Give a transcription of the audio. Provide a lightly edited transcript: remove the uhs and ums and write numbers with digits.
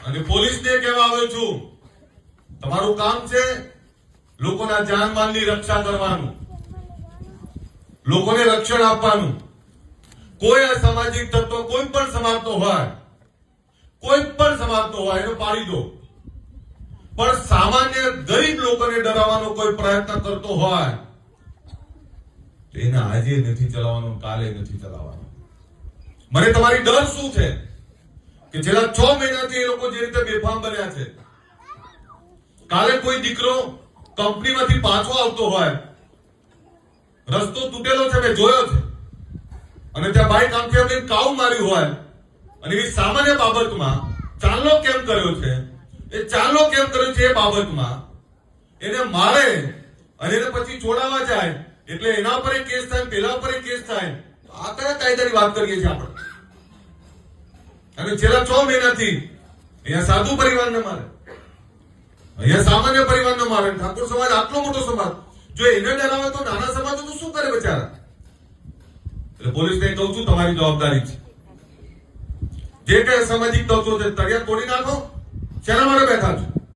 અને પોલીસને કહેવા આવ્યો છું, તમારું કામ છે લોકોના જાનમાલની રક્ષા કરવાનું, લોકોને રક્ષણ આપવાનું. કોઈ અસામાજિક તત્વ કોઈ પણ સમાજનો હોય, કોઈ પણ સમાજનો હોય, એને પાડી દો. પણ સામાન્ય ગરીબ લોકોને ડરાવવાનો કોઈ પ્રયત્ન કરતો હોય તો એને આજે નથી ચલાવવાનો, કાલે નથી ચલાવવાનો. મને તમારી ડર શું છે કે છેલ્લા 6 મહિનાથી એ લોકો જે રીતે બેફામ બન્યા છે. કાલે કોઈ દીકરો કંપનીમાંથી પાછો આવતો હોય, રસ્તો તૂટેલો છે, મેં જોયો છે, અને ત્યાં બાઈક આમથી આમ કાઉ માર્યું હોય, અને એ સામાન્ય બાબતમાં ચાલનો કેમ કર્યો છે, એ ચાલનો કેમ કર્યો છે એ બાબતમાં એને મારે અને એને પછી છોડાવવા જાય એટલે એના પર કેસ થાય, પેલા પર કેસ થાય. આ કયા કાયદાની વાત કરીએ છીએ આપણે? અને છેલ્લા 6 મહિનાથી અહીંયા સાધુ પરિવારને મારે, અહીંયા સામાન્ય પરિવારને મારે. ઠાકોર સમાજ આટલો મોટો સમાજ, જો એને ડરાવે તો નાના સમાજો તો શું કરે બચારા? એટલે પોલીસને કહું છું, તમારી જવાબદારી છે. જે કઈ સામાજિક તત્વો છે તળિયા તોડી નાખો. શેના માટે બેઠા છો?